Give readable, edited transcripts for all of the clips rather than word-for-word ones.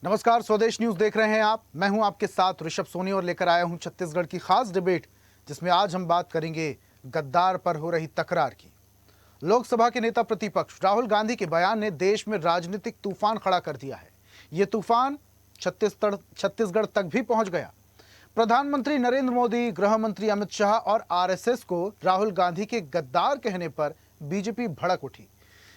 नमस्कार, स्वदेश न्यूज देख रहे हैं आप। मैं हूं आपके साथ ऋषभ सोनी और लेकर आया हूं छत्तीसगढ़ की खास डिबेट, जिसमें आज हम बात करेंगे गद्दार पर हो रही तकरार की। लोकसभा के नेता प्रतिपक्ष राहुल गांधी के बयान ने देश में राजनीतिक तूफान खड़ा कर दिया है। ये तूफान छत्तीसगढ़ तक भी पहुंच गया। प्रधानमंत्री नरेंद्र मोदी, गृह मंत्री अमित शाह और आरएसएस को राहुल गांधी के गद्दार कहने पर बीजेपी भड़क उठी।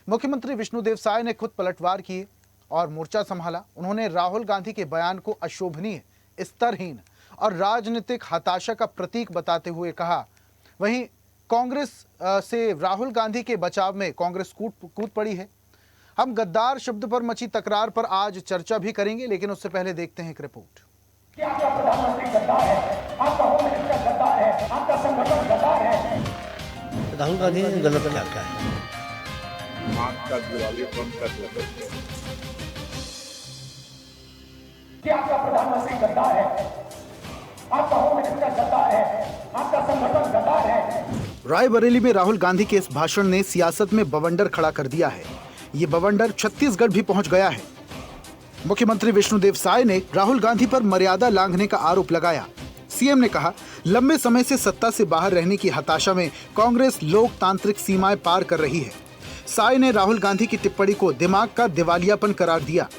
मुख्यमंत्री विष्णुदेव साय ने खुद पलटवार किए और मोर्चा संभाला। उन्होंने राहुल गांधी के बयान को अशोभनीय, स्तरहीन और राजनीतिक हताशा का प्रतीक बताते हुए कहा। वहीं कांग्रेस से राहुल गांधी के बचाव में कांग्रेस कूद पड़ी है। हम गद्दार शब्द पर मची तकरार पर आज चर्चा भी करेंगे, लेकिन उससे पहले देखते हैं एक रिपोर्ट। आपका प्रधानमंत्री गद्दार है, आपका होम मिनिस्टर गद्दार है, आपका संगठन गद्दार है। राहुल गांधी ने गलत क्या कहा है? का दिवालियापन का जगत है। आपका प्रधानमंत्री गद्दार है, आपका होम मिनिस्टर गद्दार है, आपका संगठन गद्दार है। रायबरेली में राहुल गांधी के इस भाषण ने सियासत में बवंडर खड़ा कर दिया है। ये बवंडर छत्तीसगढ़ भी पहुंच गया है। मुख्यमंत्री विष्णुदेव साय ने राहुल गांधी पर मर्यादा लांघने का आरोप लगाया। सीएम ने कहा, लंबे समय से सत्ता से बाहर रहने की हताशा में कांग्रेस लोकतांत्रिक सीमाएं पार कर रही है। साय ने राहुल गांधी की टिप्पणी को दिमाग का दिवालियापन करार दिया।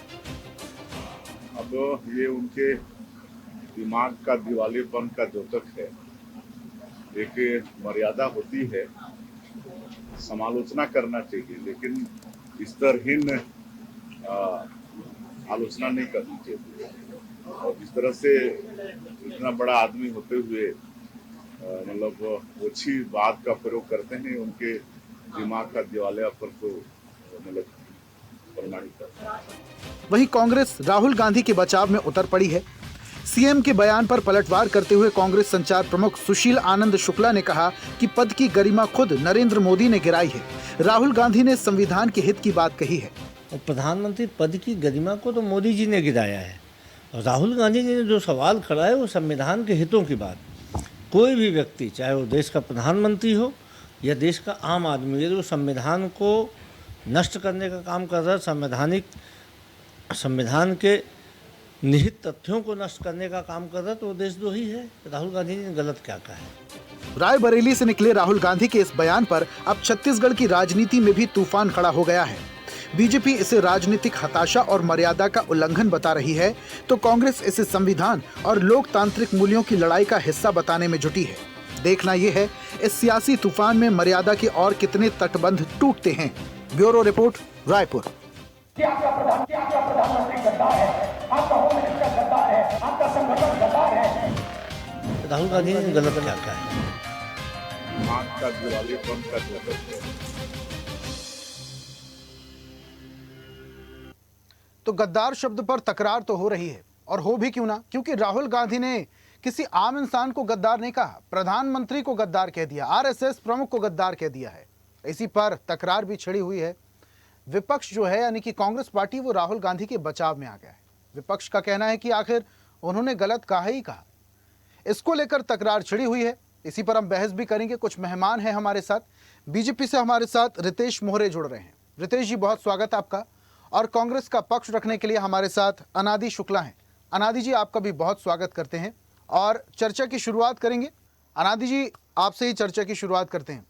अब ये उनके दिमाग का दिवालियापन का द्योतक है। एक मर्यादा होती है, समालोचना करना चाहिए, लेकिन स्तरहीन आलोचना नहीं करनी चाहिए। और जिस तरह से इतना बड़ा आदमी होते हुए मतलब ओछी बात का प्रयोग करते हैं, उनके दिमाग का दिवालियापन को मतलब प्रमाणित करता है। वहीं कांग्रेस राहुल गांधी के बचाव में उतर पड़ी है। सीएम के बयान पर पलटवार करते हुए कांग्रेस संचार प्रमुख सुशील आनंद शुक्ला ने कहा कि पद की गरिमा खुद नरेंद्र मोदी ने गिराई है। राहुल गांधी ने संविधान के हित की बात कही है। और प्रधानमंत्री पद की गरिमा को तो मोदी जी ने गिराया है, और राहुल गांधी जी ने जो सवाल खड़ा है वो संविधान के हितों की बात। कोई भी व्यक्ति, चाहे वो देश का प्रधानमंत्री हो या देश का आम आदमी, यदि वो संविधान को नष्ट करने का काम कर रहा है, संविधान के निहित तथ्यों को नष्ट करने का काम कर रहा है, तो वो देशद्रोही है। राहुल गांधी ने गलत क्या कहा है? रायबरेली से निकले राहुल गांधी के इस बयान पर अब छत्तीसगढ़ की राजनीति में भी तूफान खड़ा हो गया है। बीजेपी इसे राजनीतिक हताशा और मर्यादा का उल्लंघन बता रही है, तो कांग्रेस इसे संविधान और लोकतांत्रिक मूल्यों की लड़ाई का हिस्सा बताने में जुटी है। देखना यह है इस सियासी तूफान में मर्यादा के और कितने तटबंध टूटते हैं। Bureau report, Raipur. आपका प्रधानमंत्री गद्दार है, आपका होम मिनिस्टर गद्दार है, आपका संगठन गद्दार है। राहुल गांधी ने गलत क्या कहा है? दिमाग का दिवालियापन का जगत है। तो गद्दार शब्द पर तकरार तो हो रही है, और हो भी क्यों ना, क्योंकि राहुल गांधी ने किसी आम इंसान को गद्दार नहीं कहा, प्रधानमंत्री को गद्दार कह दिया, आरएसएस प्रमुख को गद्दार कह दिया है। इसी पर तकरार भी छिड़ी हुई है। विपक्ष जो है, यानी कि कांग्रेस पार्टी, वो राहुल गांधी के बचाव में आ गया है। विपक्ष का कहना है कि आखिर उन्होंने गलत कहा ही कहा। इसको लेकर तकरार छिड़ी हुई है। इसी पर हम बहस भी करेंगे। कुछ मेहमान हैं हमारे साथ। बीजेपी से हमारे साथ रितेश मोहरे जुड़ रहे हैं। रितेश जी, बहुत स्वागत आपका। और कांग्रेस का पक्ष रखने के लिए हमारे साथ अनादि शुक्ला हैं। अनादि जी, आपका भी बहुत स्वागत करते हैं और चर्चा की शुरुआत करेंगे। अनादि जी, आपसे ही चर्चा की शुरुआत करते हैं।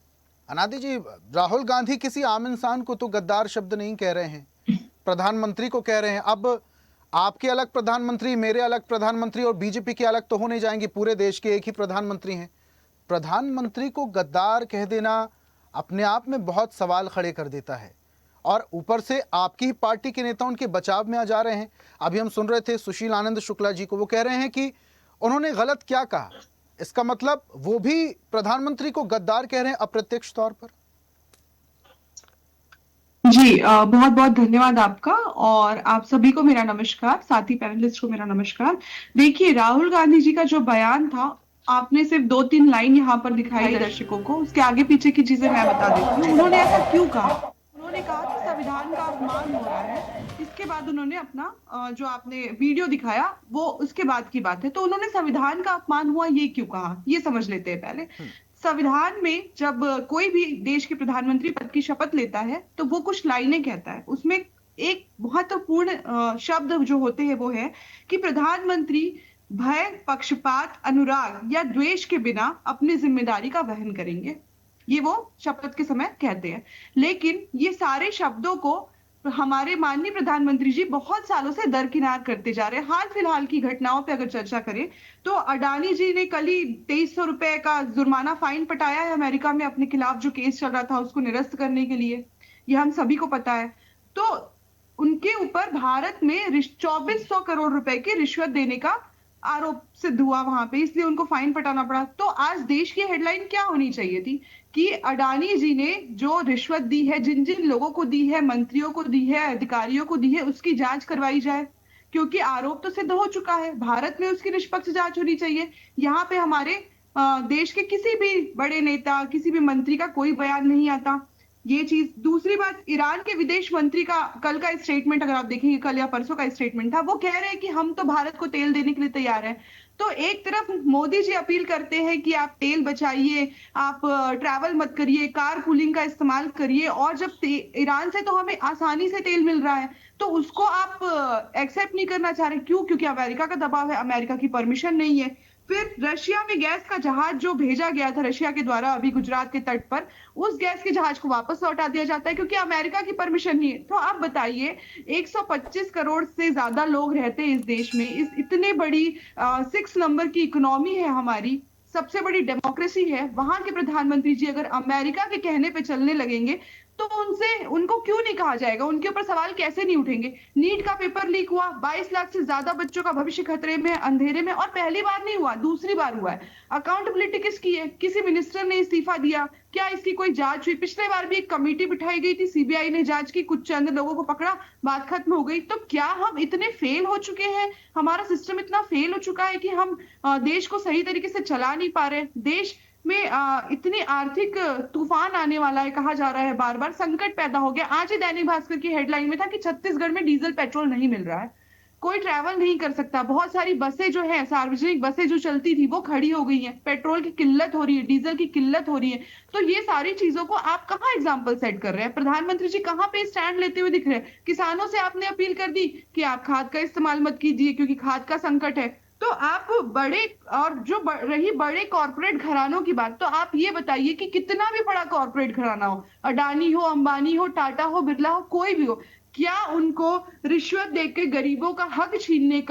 अनादि जी, राहुल गांधी किसी आम इंसान को तो गद्दार शब्द नहीं कह रहे हैं, प्रधानमंत्री को कह रहे हैं। अब आपके अलग प्रधानमंत्री, मेरे अलग प्रधानमंत्री और बीजेपी के अलग तो हो नहीं जाएंगे, पूरे देश के एक ही प्रधानमंत्री हैं। प्रधानमंत्री को गद्दार कह देना अपने आप में बहुत सवाल खड़े कर देता है, और ऊपर से आपकी ही पार्टी के नेता उनके बचाव में आ जा रहे हैं। अभी हम सुन रहे थे सुशील आनंद शुक्ला जी को, वो कह रहे हैं कि उन्होंने गलत क्या कहा। इसका मतलब वो भी प्रधानमंत्री को गद्दार कह रहे हैं अप्रत्यक्ष तौर पर। जी, बहुत बहुत धन्यवाद आपका, और आप सभी को मेरा नमस्कार, साथी पैनलिस्ट को मेरा नमस्कार। देखिए, राहुल गांधी जी का जो बयान था, आपने सिर्फ 2-3 लाइन यहाँ पर दिखाई दर्शकों को, उसके आगे पीछे की चीजें मैं बता देती हूँ। उन्होंने ऐसा क्यों कहा? उन्होंने कहा कि संविधान का अपमान हो रहा है। इसके बाद उन्होंने अपना जो आपने वीडियो दिखाया वो उसके बाद की बात है। तो उन्होंने संविधान का अपमान हुआ ये क्यों कहा, ये समझ लेते हैं पहले। संविधान में जब कोई भी देश के प्रधानमंत्री पद की शपथ लेता है तो वो कुछ लाइनें कहता है, उसमें एक महत्वपूर्ण शब्द जो होते हैं वो है कि प्रधानमंत्री भय, पक्षपात, अनुराग या द्वेष के बिना अपनी जिम्मेदारी का वहन करेंगे। ये वो शपथ के समय कहते हैं। लेकिन ये सारे शब्दों को हमारे माननीय प्रधानमंत्री जी बहुत सालों से दरकिनार करते जा रहे हैं। हाल फिलहाल की घटनाओं पे अगर चर्चा करें तो अडानी जी ने कल ही 2300 रुपए का जुर्माना फाइन पटाया है अमेरिका में अपने खिलाफ जो केस चल रहा था उसको निरस्त करने के लिए। ये हम सभी को पता है। तो उनके ऊपर भारत में 2400 करोड़ रुपए की रिश्वत देने का आरोप सिद्ध हुआ वहां पे, इसलिए उनको फाइन पटाना पड़ा। तो आज देश की हेडलाइन क्या होनी चाहिए थी कि अडानी जी ने जो रिश्वत दी है, जिन जिन लोगों को दी है, मंत्रियों को दी है, अधिकारियों को दी है, उसकी जांच करवाई जाए, क्योंकि आरोप तो सिद्ध हो चुका है। भारत में उसकी निष्पक्ष जांच होनी चाहिए। यहाँ पे हमारे देश के किसी भी बड़े नेता, किसी भी मंत्री का कोई बयान नहीं आता। ये चीज। दूसरी बात, ईरान के विदेश मंत्री का कल का स्टेटमेंट अगर आप देखेंगे, कल या परसों का स्टेटमेंट था, वो कह रहे हैं कि हम तो भारत को तेल देने के लिए तैयार हैं। तो एक तरफ मोदी जी अपील करते हैं कि आप तेल बचाइए, आप ट्रैवल मत करिए, कार पूलिंग का इस्तेमाल करिए, और जब ईरान से तो हमें आसानी से तेल मिल रहा है तो उसको आप एक्सेप्ट नहीं करना चाह रहे। क्यों? क्योंकि अमेरिका का दबाव है, अमेरिका की परमिशन नहीं है। फिर रशिया में गैस का जहाज जो भेजा गया था रशिया के द्वारा अभी गुजरात के तट पर, उस गैस के जहाज को वापस लौटा दिया जाता है क्योंकि अमेरिका की परमिशन नहीं है। तो आप बताइए, 125 करोड़ से ज्यादा लोग रहते हैं इस देश में, इस इतने बड़ी 6 नंबर की इकोनॉमी है हमारी, सबसे बड़ी डेमोक्रेसी है, वहां के प्रधानमंत्री जी अगर अमेरिका के कहने पे चलने लगेंगे तो उनको क्यों नहीं कहा जाएगा? उनके ऊपर सवाल कैसे नहीं उठेंगे? नीट का पेपर लीक हुआ, 22 लाख से ज्यादा बच्चों का भविष्य खतरे में, अंधेरे में, और पहली बार नहीं हुआ, दूसरी बार हुआ है। अकाउंटेबिलिटी किसकी है? किसी मिनिस्टर ने इस्तीफा दिया? क्या इसकी कोई जांच हुई? पिछले बार भी एक कमेटी बिठाई गई थी, सीबीआई ने जांच की, कुछ चंद लोगों को पकड़ा, बात खत्म हो गई। तो क्या हम इतने फेल हो चुके हैं, हमारा सिस्टम इतना फेल हो चुका है कि हम देश को सही तरीके से चला नहीं पा रहे? देश में इतनी आर्थिक तूफान आने वाला है, कहा जा रहा है, बार बार संकट पैदा हो गया। आज ही दैनिक भास्कर की हेडलाइन में था कि छत्तीसगढ़ में डीजल पेट्रोल नहीं मिल रहा है, कोई ट्रैवल नहीं कर सकता, बहुत सारी बसें जो है, सार्वजनिक बसें जो चलती थी वो खड़ी हो गई हैं, पेट्रोल की किल्लत हो रही है, डीजल की किल्लत हो रही है। तो ये सारी चीजों को आप कहाँ एग्जाम्पल सेट कर रहे हैं? प्रधानमंत्री जी कहाँ पे स्टैंड लेते हुए दिख रहे हैं? किसानों से आपने अपील कर दी कि आप खाद का इस्तेमाल मत कीजिए क्योंकि खाद का संकट है। तो आप बड़े, और जो रही बड़े कॉर्पोरेट घरानों की बात, तो आप ये बताइए कि कितना भी बड़ा कॉर्पोरेट घराना हो, अडानी हो, अंबानी हो, टाटा हो, बिरला हो, कोई भी हो, क्या उनको रिश्वत देकर गरीबों का हक छीनने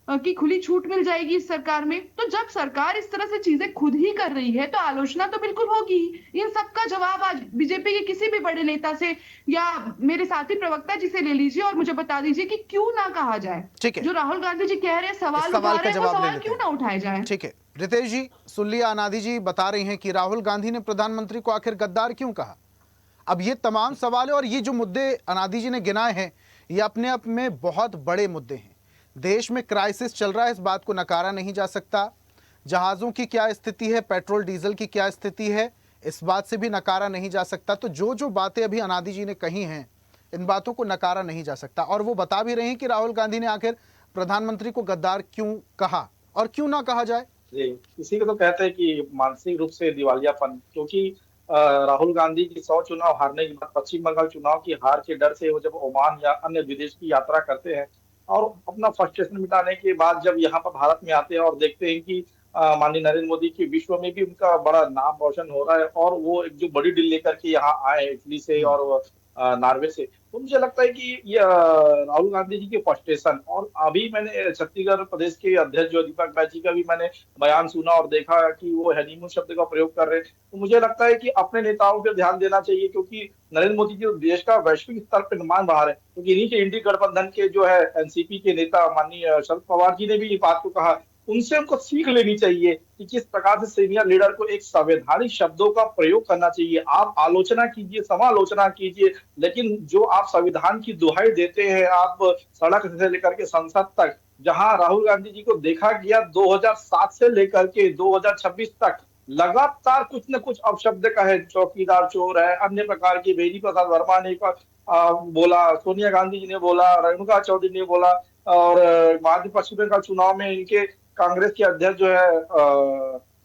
की खुली छूट मिल जाएगी इस सरकार में? तो जब सरकार इस तरह से चीजें खुद ही कर रही है तो आलोचना तो बिल्कुल होगी। इन सबका जवाब आज बीजेपी के किसी भी बड़े नेता से या मेरे साथी प्रवक्ता जी से ले लीजिए और मुझे बता दीजिए कि क्यों ना कहा जाए। ठीक है, जो राहुल गांधी जी कह रहे हैं, सवाल इस सवाल उठा का रहे हैं, वो जवाब ले सवाल लेते क्यों हैं। ना उठाए जाए? ठीक है, रितेश जी सुन लिया, अनादि जी बता रही हैं कि राहुल गांधी ने प्रधानमंत्री को आखिर गद्दार क्यों कहा। अब ये तमाम सवाल है और ये जो मुद्दे अनादि जी ने गिनाए हैं ये अपने आप में बहुत बड़े मुद्दे हैं। देश में क्राइसिस चल रहा है, इस बात को नकारा नहीं जा सकता। जहाज़ों की क्या स्थिति है, पेट्रोल डीजल की क्या स्थिति है, इस बात से भी नकारा नहीं जा सकता। तो जो जो बातें अभी अनादि जी ने कही हैं, इन बातों को नकारा नहीं जा सकता। और वो बता भी रहे हैं कि राहुल गांधी ने आखिर प्रधानमंत्री को गद्दार क्यों कहा और क्यों ना कहा जाए। जी, इसी को तो कहते हैं कि मानसिक रूप से दिवालियापन, क्योंकि राहुल गांधी की 100 चुनाव हारने के बाद पश्चिम बंगाल चुनाव की हार के डर से वो जब ओमान या अन्य विदेश की यात्रा करते हैं और अपना फ्रस्ट्रेशन मिटाने के बाद जब यहाँ पर भारत में आते हैं और देखते हैं कि माननीय नरेंद्र मोदी की विश्व में भी उनका बड़ा नाम रोशन हो रहा है और वो एक जो बड़ी डील लेकर के यहाँ आए इटली से और नॉर्वे से, तो मुझे लगता है कि ये राहुल गांधी जी के फ्रस्ट्रेशन, और अभी मैंने छत्तीसगढ़ प्रदेश के अध्यक्ष जो दीपक बैज जी का भी मैंने बयान सुना और देखा कि वो हनीमून शब्द का प्रयोग कर रहे हैं। तो मुझे लगता है कि अपने नेताओं पर ध्यान देना चाहिए, क्योंकि नरेंद्र मोदी जी देश का वैश्विक स्तर पर निर्माण बढ़ा रहे हैं। क्योंकि इन्हीं के इंडी गठबंधन के जो है एनसीपी के नेता माननीय शरद पवार जी ने भी ये बात को कहा, उनसे उनको सीख लेनी चाहिए कि किस प्रकार से सीनियर लीडर को एक संवैधानिक शब्दों का प्रयोग करना चाहिए। आप आलोचना कीजिए, समालोचना कीजिए, लेकिन जो आप संविधान की दुहाई देते हैं, आप सड़क से लेकर के संसद तक, जहां राहुल गांधी जी को देखा गया 2007 से लेकर के 2026 तक लगातार कुछ न कुछ अपशब्द का है, चौकीदार चोर है, अन्य प्रकार की, बेनी प्रसाद वर्मा ने बोला, सोनिया गांधी जी ने बोला, रेणुका चौधरी ने बोला, और मध्य पश्चिम बंगाल चुनाव में इनके कांग्रेस के अध्यक्ष जो है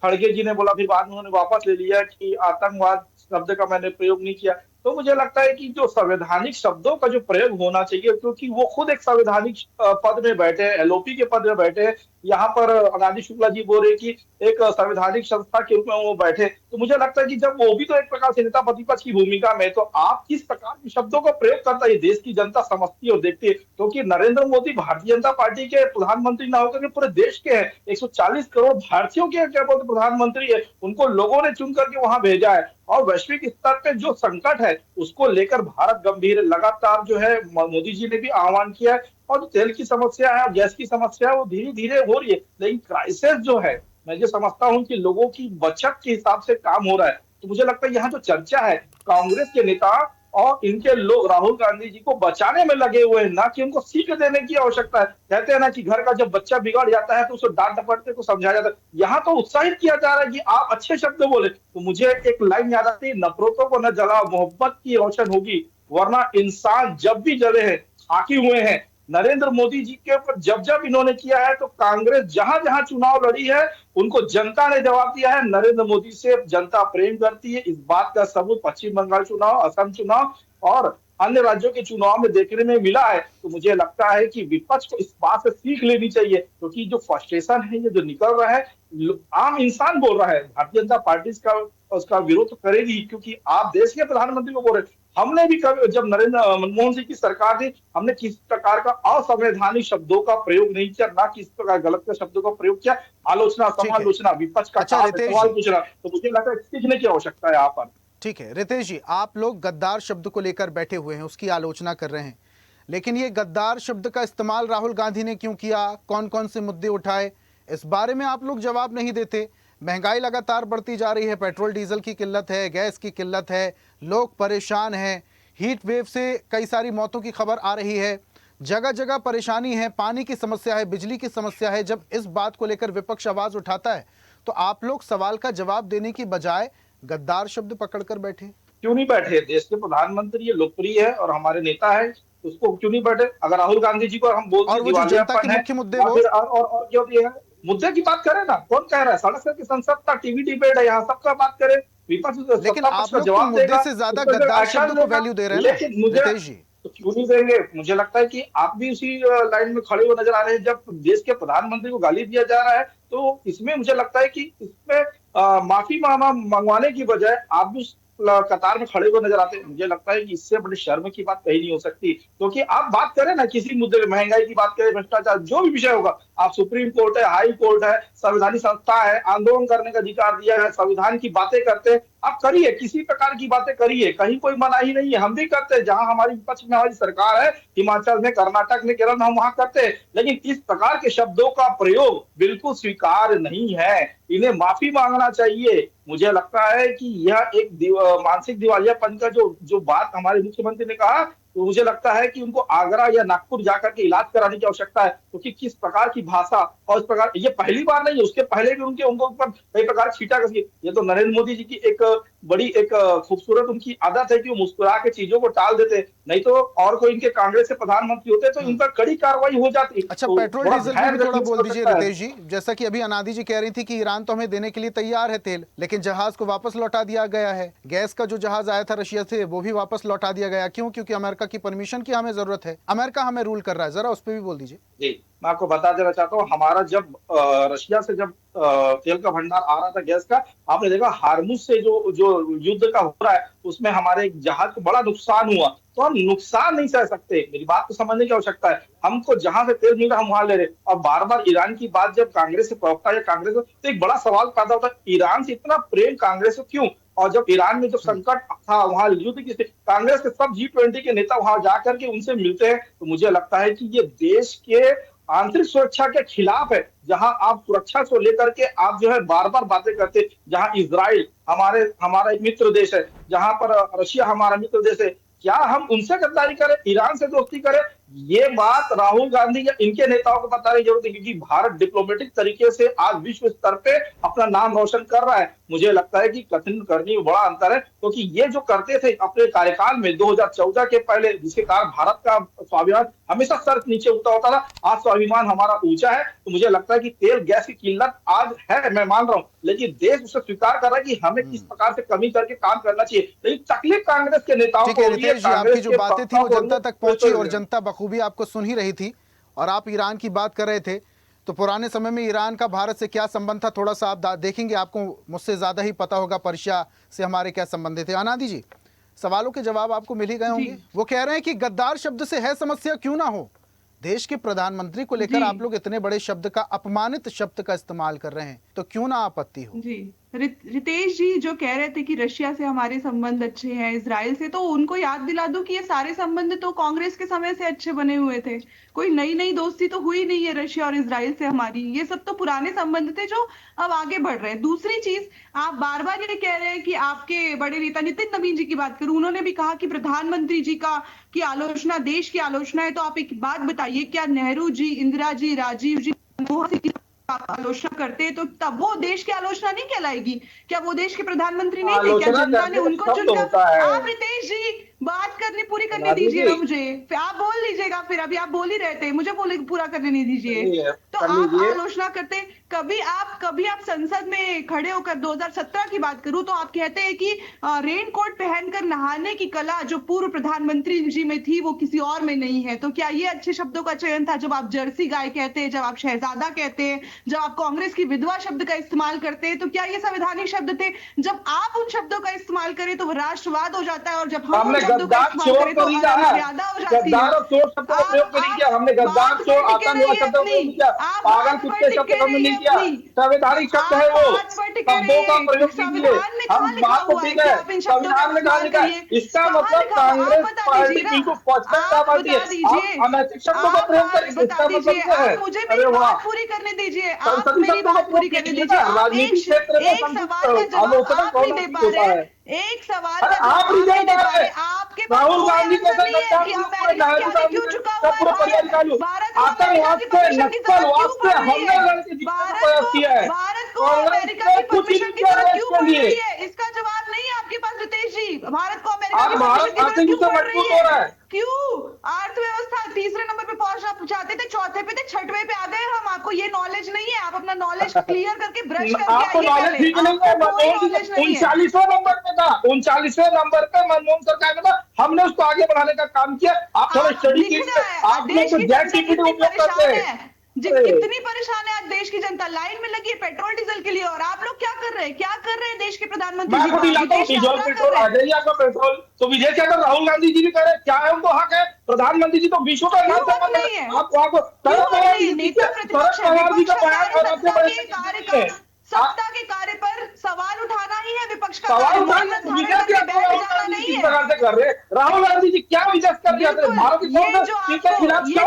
खड़गे जी ने बोला, फिर बाद में उन्होंने वापस ले लिया कि आतंकवाद शब्द का मैंने प्रयोग नहीं किया। तो मुझे लगता है कि जो संवैधानिक शब्दों का जो प्रयोग होना चाहिए, क्योंकि वो खुद एक संवैधानिक पद में बैठे हैं, एलओपी के पद में बैठे हैं। यहाँ पर अनादि शुक्ला जी बोल रहे हैं कि एक संवैधानिक संस्था के रूप में वो बैठे, तो मुझे लगता है कि जब वो भी तो एक प्रकार से नेता प्रतिपक्ष की भूमिका में, तो आप किस प्रकार के शब्दों का प्रयोग करता है ये देश की जनता समझती है और देखती है। क्योंकि नरेंद्र मोदी भारतीय जनता पार्टी के प्रधानमंत्री ना होकर के पूरे देश के हैं, 140 करोड़ भारतीयों के क्या बोलते प्रधानमंत्री है, उनको लोगों ने चुन करके वहां भेजा है। और वैश्विक स्तर पे जो संकट है उसको लेकर भारत गंभीर लगातार जो है, मोदी जी ने भी आह्वान किया है। और जो तेल की समस्या है और गैस की समस्या है वो धीरे धीरे हो रही है, लेकिन क्राइसिस जो है, मैं जो समझता हूँ कि लोगों की बचत के हिसाब से काम हो रहा है। तो मुझे लगता है यहाँ जो चर्चा है, कांग्रेस के नेता और इनके लोग राहुल गांधी जी को बचाने में लगे हुए हैं, ना कि उनको सीख देने की आवश्यकता है। कहते हैं ना कि घर का जब बच्चा बिगड़ जाता है तो उसको डांट डपटते को समझाया जाता है, यहाँ तो उत्साहित किया जा रहा है कि आप अच्छे शब्द बोले। तो मुझे एक लाइन याद आती है, नफरतों को न जलाओ, मोहब्बत की रोशन होगी, वरना इंसान जब भी जले हैं खाकी हुए हैं। नरेंद्र मोदी जी के ऊपर जब जब इन्होंने किया है, तो कांग्रेस जहां जहां चुनाव लड़ी है उनको जनता ने जवाब दिया है, नरेंद्र मोदी से जनता प्रेम करती है। इस बात का सबूत पश्चिम बंगाल चुनाव, असम चुनाव और अन्य राज्यों के चुनाव में देखने में मिला है। तो मुझे लगता है कि विपक्ष को इस बात से सीख लेनी चाहिए, क्योंकि जो फ्रस्ट्रेशन है, ये जो निकल रहा है, आम इंसान बोल रहा है, भारतीय जनता पार्टी का उसका विरोध तो करेगी, क्योंकि आप देश के प्रधानमंत्री को बोल रहे। हमने भी कभी, जब नरेंद्र मनमोहन सिंह की सरकार थी, हमने किस प्रकार का असंवैधानिक शब्दों का प्रयोग नहीं किया, ना किस प्रकार गलत शब्दों का प्रयोग किया। आलोचना, समालोचना, विपक्ष का सवाल पूछना, तो मुझे लगता है सीखने की आवश्यकता है यहाँ पर। ठीक है रितेश जी, आप लोग गद्दार शब्द को लेकर बैठे हुए हैं, उसकी आलोचना कर रहे हैं, लेकिन ये गद्दार शब्द का इस्तेमाल राहुल गांधी ने क्यों किया, कौन कौन से मुद्दे उठाए, इस बारे में आप लोग जवाब नहीं देते। महंगाई लगातार बढ़ती जा रही है, पेट्रोल डीजल की किल्लत है, गैस की किल्लत है, लोग परेशान हैं, हीट वेव से कई सारी मौतों की खबर आ रही है, जगह जगह परेशानी है, पानी की समस्या है, बिजली की समस्या है। जब इस बात को लेकर विपक्ष आवाज उठाता है तो आप लोग सवाल का जवाब देने की बजाय गद्दार शब्द पकड़कर बैठे। क्यों नहीं बैठे? देश के प्रधानमंत्री ये लोकप्रिय है और हमारे नेता है, उसको क्यों नहीं बैठे? अगर राहुल गांधी जी को हम बोलते हैं दिवालियापन है, मुख्य मुद्दे वो और जो भी है मुद्दे की बात करें ना, कौन कह रहा है? सड़क की संसद का टीवी डिबेट है, यहाँ सबका बात करें, विपक्ष लेकिन आप लोग तो मुद्दे से ज्यादा गद्दार शब्द को वैल्यू दे रहे हैं। लेकिन मुझे तो क्यों नहीं देंगे? मुझे लगता है कि आप भी उसी लाइन में खड़े हुए नजर आ रहे हैं। जब देश के प्रधानमंत्री को गाली दिया जा रहा है, तो इसमें मुझे लगता है कि इसमें माफी मंगवाने की बजाय आप भी कतार में खड़े हुए नजर आते हैं। मुझे लगता है कि इससे बड़ी शर्म की बात कहीं नहीं हो सकती, क्योंकि आप बात करें ना किसी मुद्दे में, महंगाई की बात करें, भ्रष्टाचार, जो भी विषय होगा, आप सुप्रीम कोर्ट है, हाई कोर्ट है, संवैधानिक संस्था है, आंदोलन करने का अधिकार दिया है, संविधान की बातें करते हैं, आप करिए, किसी प्रकार की बातें करिए, कहीं कोई मनाही नहीं है, हम भी करते हैं। जहां हमारी विपक्ष में हमारी सरकार है, हिमाचल में, कर्नाटक में, केरल में, हम वहां करते हैं। लेकिन इस प्रकार के शब्दों का प्रयोग बिल्कुल स्वीकार नहीं है, इन्हें माफी मांगना चाहिए। मुझे लगता है कि यह एक मानसिक दिवालियापन का जो बात हमारे मुख्यमंत्री ने कहा, तो मुझे लगता है कि उनको आगरा या नागपुर जाकर के इलाज कराने की आवश्यकता है, क्योंकि किस प्रकार की भाषा और इस प्रकार, ये पहली बार नहीं है, उसके पहले भी उनके ऊपर कई प्रकार छीटा कसी। ये तो नरेंद्र मोदी जी की एक बड़ी एक खूबसूरत उनकी आदत है कि वो मुस्कुरा के चीजों को टाल देते, नहीं तो और कोई इनके कांग्रेस से प्रधानमंत्री होते तो इन पर कड़ी कार्रवाई हो जाती। अच्छा, तो पेट्रोल डीजल भी थोड़ा बोल दीजिए रितेश जी। जैसा कि अभी अनादि जी कह रही थी कि ईरान तो हमें देने के लिए तैयार है तेल, लेकिन जहाज को वापस लौटा दिया गया है। गैस का जो जहाज आया था रशिया से, वो भी वापस लौटा दिया गया। क्यों? क्योंकि अमेरिका की परमिशन की हमें जरूरत है, अमेरिका हमें रूल कर रहा है। जरा उस पर भी बोल दीजिए। जी, मैं आपको बता देना चाहता हूँ, हमारा जब रशिया से जब तेल का भंडार आ रहा था, गैस का, आपने देखा हार्मुज से जो युद्ध का हो रहा है, उसमें हमारे जहाज को बड़ा नुकसान हुआ। तो हम नुकसान नहीं सह सकते, मेरी बात को समझने की आवश्यकता है। हमको जहां से तेल मिल रहा है हम वहां ले रहे। और बार बार ईरान की बात जब कांग्रेस से प्रवक्ता या कांग्रेस, तो एक बड़ा सवाल पैदा होता है, ईरान से इतना प्रेम कांग्रेस को क्यों? और जब ईरान में जो संकट था, वहां युद्ध की, कांग्रेस के सब G20 के नेता वहां जाकर के उनसे मिलते हैं। तो मुझे लगता है कि ये देश के आंतरिक सुरक्षा के खिलाफ है, जहां आप सुरक्षा को लेकर के आप जो है बार बार बातें करते, जहां इजराइल हमारा एक मित्र देश है, जहां पर रशिया हमारा मित्र देश है, क्या हम उनसे गद्दारी करें, ईरान से दोस्ती करें? ये बात राहुल गांधी या इनके नेताओं को बताने की जरूरत है, क्योंकि भारत डिप्लोमेटिक तरीके से आज विश्व स्तर पे अपना नाम रोशन कर रहा है। मुझे लगता है कि कठिन करनी में बड़ा अंतर है, क्योंकि ये जो करते थे अपने कार्यकाल में 2014 के पहले, जिसके कारण भारत का स्वाभिमान हमेशा सर नीचे उठता होता था, आज स्वाभिमान हमारा ऊंचा है। तो मुझे लगता है कि तेल गैस की किल्लत आज है, मैं मान रहा हूँ, लेकिन देश उसे स्वीकार कर रहा है कि हमें किस प्रकार से कमी करके काम करना चाहिए। लेकिन तकलीफ कांग्रेस के नेताओं ठीक है को हो रही है, रितेश जी, आपकी जो बातें थी वो जनता तक पहुंची और बिल्कुल। जनता बखूबी आपको सुन ही रही थी। और आप ईरान की बात कर रहे थे, तो पुराने समय में ईरान का भारत से क्या संबंध था, थोड़ा सा आप देखेंगे, आपको मुझसे ज़्यादा ही पता होगा पर्शिया से हमारे क्या संबंध थे। अनादि जी, सवालों के जवाब आपको मिल ही गए होंगे। वो कह रहे हैं कि गद्दार शब्द से है समस्या, क्यों ना हो। देश के प्रधानमंत्री को लेकर आप लोग इतने बड़े शब्द का, अपमानित शब्द का इस्तेमाल कर रहे हैं, तो क्यों ना आपत्ति हो। जी, रितेश जी जो कह रहे थे कि रशिया से हमारे संबंध अच्छे हैं, इजराइल से, तो उनको याद दिला दूं कि ये सारे संबंध तो कांग्रेस के समय से अच्छे बने हुए थे। कोई नई नई दोस्ती तो हुई नहीं है रशिया और इजराइल से हमारी, ये सब तो पुराने संबंध थे जो अब आगे बढ़ रहे हैं। दूसरी चीज, आप बार बार ये कह रहे हैं कि आपके बड़े नेता नितिन नवीन जी की बात करूं, उन्होंने भी कहा कि प्रधानमंत्री जी की आलोचना देश की आलोचना है। तो आप एक बात बताइए, क्या नेहरू जी, इंदिरा जी, राजीव जी, मनमोहन सिंह आलोचना करते तो तब वो देश की आलोचना नहीं कहलाएगी? क्या वो देश के प्रधानमंत्री नहीं थे? क्या जनता ने उनको चुनकर? आप रितेश जी बात करनी पूरी करने दीजिए ना मुझे, आप बोल लीजिएगा, फिर अभी आप बोल ही रहे थे, मुझे पूरा करने नहीं दीजिए। तो आप आलोचना करते, कभी आप संसद में खड़े होकर 2017 की बात करूं तो आप कहते हैं कि रेन कोट पहनकर नहाने की कला जो पूर्व प्रधानमंत्री जी में थी वो किसी और में नहीं है। तो क्या ये अच्छे शब्दों का चयन था जब आप जर्सी गाय कहते हैं, जब आप शहजादा कहते हैं, जब आप कांग्रेस की विधवा शब्द का इस्तेमाल करते हैं? तो क्या ये संवैधानिक शब्द थे? जब आप उन शब्दों का इस्तेमाल करें तो वो राष्ट्रवाद हो जाता है, और जब हम उन शब्दों का इस्तेमाल करें तो मर्यादा हो जाती है। गद्दार और चोर शब्द का प्रयोग नहीं किया हमने, गद्दार चोर आतंकवादी शब्द का प्रयोग नहीं किया, पागल कुत्ते शब्द का हमने नहीं किया, संवैधानिक शब्द है वो, शब्दों का प्रयोग कीजिए। हम बात को ठीक है, संविधान में कहा लिखा है, इसका मतलब कांग्रेस पार्टी बिल्कुल पक्षपाती पार्टी है। आप अनैतिक शब्दों का प्रयोग करें, इसका मतलब क्या है? मुझे मेरी बात पूरी करने दीजिए, आप मेरी बात पूरी करने दीजिए। राजनीतिक क्षेत्र में एक सवाल का जवाब आप नहीं दे पा रहे हैं, एक सवाल का जवाब आप नहीं दे पा रहे। आपके राहुल गांधी के क्यों चुका हुआ है आतंकवाद से, नक्सलवाद से हमने लड़के जीतने का प्रयास किया है। भारत को अमेरिका की परमिशन की जरूरत क्यों पड़ रही है? इसका जवाब नहीं है आपके पास रितेश जी। भारत को अमेरिका की परमिशन की जरूरत क्यों पड़ रही है? क्यों? अर्थव्यवस्था तीसरे नंबर पे पहुंचना चाहते थे, चौथे पे थे, छठवें पे आ गए हम। आपको ये नॉलेज नहीं है, आप अपना नॉलेज क्लियर करके ब्रश करके आपको नॉलेज ठीक नहीं है। 39वें नंबर पे था, 39वें नंबर पे मनमोहन सरकार का था, हमने उसको आगे बढ़ाने का काम किया। आप थोड़ा स्टडी कीजिए, आप लोग तो जैक जीपीटी उपयोग करते हैं। कितनी परेशान है आज देश की जनता, लाइन में लगी है पेट्रोल डीजल के लिए, और आप लोग क्या कर रहे हैं? क्या कर रहे हैं देश के प्रधानमंत्री जी? डीजल पेट्रोल आ जाइए आपका पेट्रोल तो विजय क्या कर, राहुल गांधी जी भी करे, क्या है उनको हक है? प्रधानमंत्री जी तो विश्व का नाम नहीं है। आप सत्ता के कार्य पर सवाल उठाना ही है विपक्ष का सवाल उठाना कर रहे। राहुल गांधी जी क्या इज्जत कर दिया भारत के खिलाफ, क्या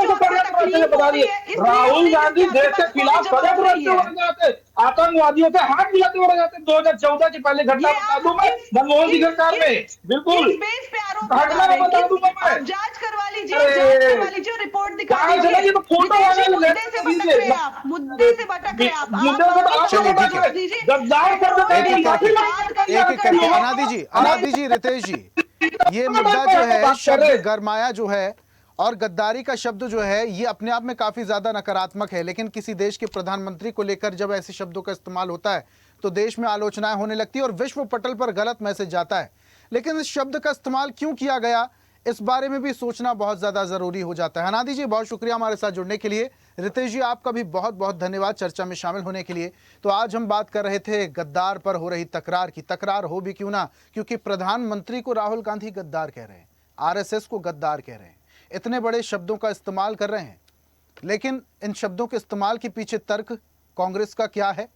बता दिए? राहुल गांधी देश के खिलाफ सड़क बढ़ जाते, आतंकवादियों से हाथ मिलाते बढ़ जाते। 2014 की पहले घटना बता दूं मैं, मनमोहन सिंह सरकार में, बिल्कुल घटना बता दूंगा मैं। जांच करवा लीजिए, रिपोर्ट दिखा दीजिए। मुद्दे से भटक रहे आप। अनादि जी, रितेश जी, ये मुद्दा जो है, शब्द गरमाया जो है और गद्दारी का शब्द जो है, ये अपने आप में काफी ज्यादा नकारात्मक है। लेकिन किसी देश के प्रधानमंत्री को लेकर जब ऐसे शब्दों का इस्तेमाल होता है तो देश में आलोचनाएं होने लगती है और विश्व पटल पर गलत मैसेज जाता है। लेकिन इस शब्द का इस्तेमाल क्यों किया गया, इस बारे में भी सोचना बहुत ज्यादा जरूरी हो जाता है। अनादि जी, बहुत शुक्रिया हमारे साथ जुड़ने के लिए। रितेश जी, आपका भी बहुत बहुत धन्यवाद चर्चा में शामिल होने के लिए। तो आज हम बात कर रहे थे गद्दार पर हो रही तकरार की। तकरार हो भी क्यों ना, क्योंकि प्रधानमंत्री को राहुल गांधी गद्दार कह रहे हैं, आरएसएस को गद्दार कह रहे हैं, इतने बड़े शब्दों का इस्तेमाल कर रहे हैं। लेकिन इन शब्दों के इस्तेमाल के पीछे तर्क कांग्रेस का क्या है,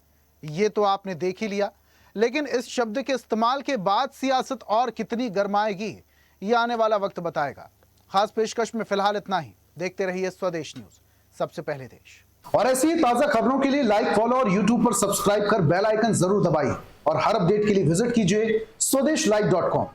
ये तो आपने देख ही लिया। लेकिन इस शब्द के इस्तेमाल के बाद सियासत और कितनी गरमाएगी, ये आने वाला वक्त बताएगा। खास पेशकश में फिलहाल इतना ही। देखते रहिए स्वदेश न्यूज, सबसे पहले देश। और ऐसी ही ताजा खबरों के लिए लाइक, फॉलो और यूट्यूब पर सब्सक्राइब कर बेल आइकन जरूर दबाइए। और हर अपडेट के लिए विजिट कीजिए स्वदेशलाइव.com।